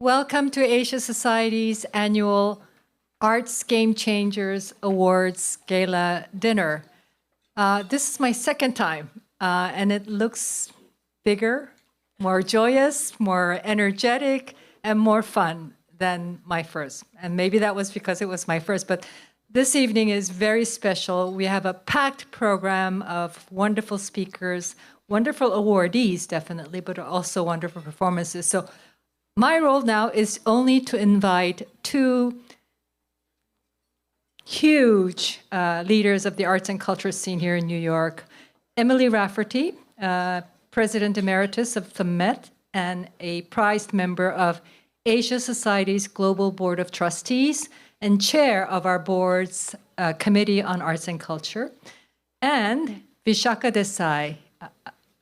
Welcome to Asia Society's annual Arts Game Changers Awards Gala Dinner. This is my second time, and it looks bigger, more joyous, more energetic, and more fun than my first. And maybe that was because it was my first, but this evening is very special. We have a packed program of wonderful speakers, wonderful awardees, definitely, but also wonderful performances. So my role now is only to invite two huge leaders of the arts and culture scene here in New York. Emily Rafferty, President Emeritus of the Met and a prized member of Asia Society's Global Board of Trustees and chair of our board's Committee on Arts and Culture. And Vishaka Desai,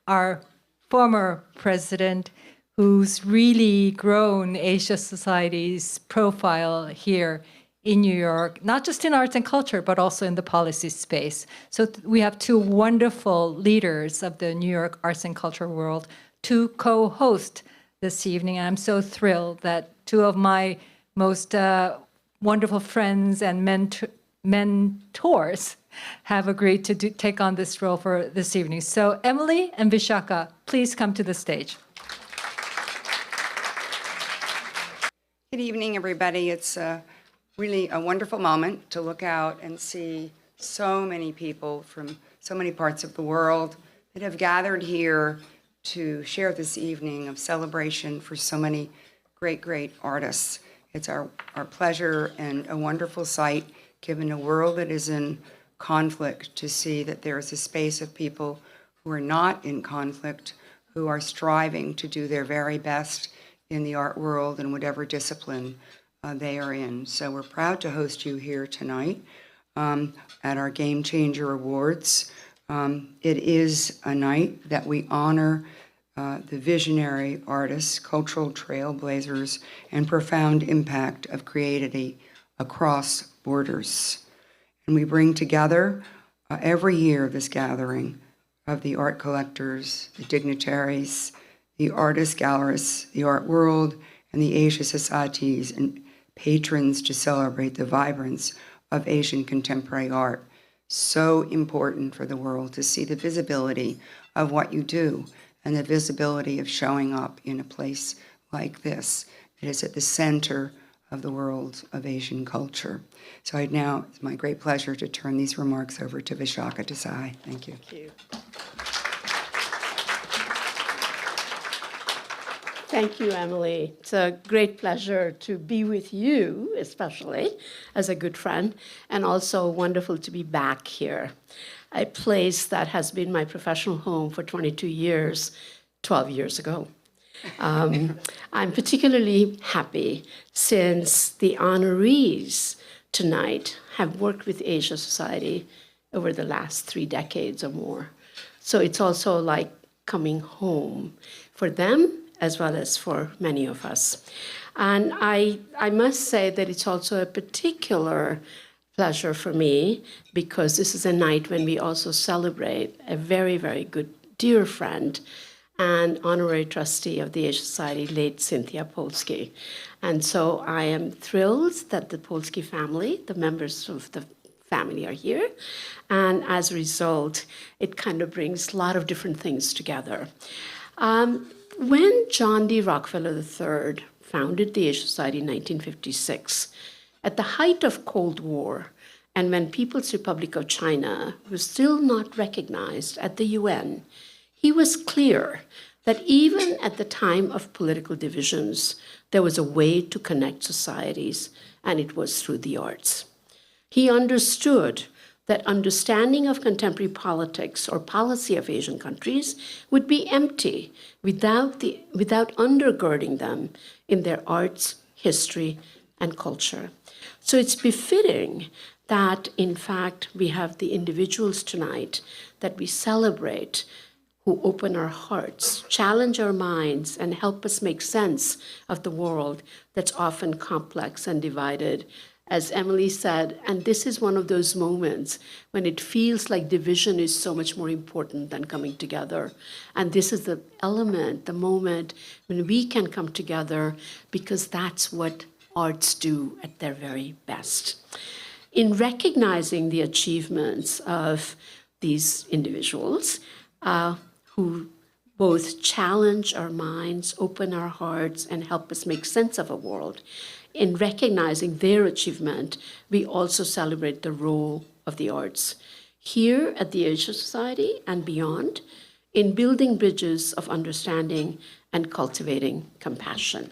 our former president, who's really grown Asia Society's profile here in New York, not just in arts and culture, but also in the policy space. So we have two wonderful leaders of the New York arts and culture world to co-host this evening. And I'm so thrilled that two of my most wonderful friends and mentors have agreed to take on this role for this evening. So Emily and Vishaka, please come to the stage. Good evening, everybody. It's really a wonderful moment to look out and see so many people from so many parts of the world that have gathered here to share this evening of celebration for so many great, great artists. It's our pleasure and a wonderful sight, given a world that is in conflict, to see that there is a space of people who are not in conflict, who are striving to do their very best in the art world and whatever discipline they are in. So we're proud to host you here tonight at our Game Changer Awards. It is a night that we honor the visionary artists, cultural trailblazers, and profound impact of creativity across borders. And we bring together every year this gathering of the art collectors, the dignitaries, the artists, gallerists, the art world, and the Asia Societies and patrons to celebrate the vibrance of Asian contemporary art. So important for the world to see the visibility of what you do and the visibility of showing up in a place like this. It is at the center of the world of Asian culture. So now it's my great pleasure to turn these remarks over to Vishaka Desai. Thank you. Thank you. Thank you, Emily. It's a great pleasure to be with you, especially as a good friend, and also wonderful to be back here, a place that has been my professional home for 22 years, 12 years ago. I'm particularly happy since the honorees tonight have worked with Asia Society over the last 3 decades or more. So it's also like coming home for them, as well as for many of us. And I must say that it's also a particular pleasure for me because this is a night when we also celebrate a very, very good dear friend and honorary trustee of the Asia Society, late Cynthia Polsky. And so I am thrilled that the Polsky family, the members of the family are here. And as a result, it kind of brings a lot of different things together. When John D. Rockefeller III founded the Asia Society in 1956, at the height of Cold War, and when People's Republic of China was still not recognized at the UN, he was clear that even at the time of political divisions, there was a way to connect societies, and it was through the arts. He understood that understanding of contemporary politics or policy of Asian countries would be empty without undergirding them in their arts, history, and culture. So it's befitting that, in fact, we have the individuals tonight that we celebrate who open our hearts, challenge our minds, and help us make sense of the world that's often complex and divided as Emily said, and this is one of those moments when it feels like division is so much more important than coming together. And this is the element, the moment when we can come together, because that's what arts do at their very best. In recognizing the achievements of these individuals who both challenge our minds, open our hearts, and help us make sense of a world, in recognizing their achievement, we also celebrate the role of the arts here at the Asia Society and beyond in building bridges of understanding and cultivating compassion.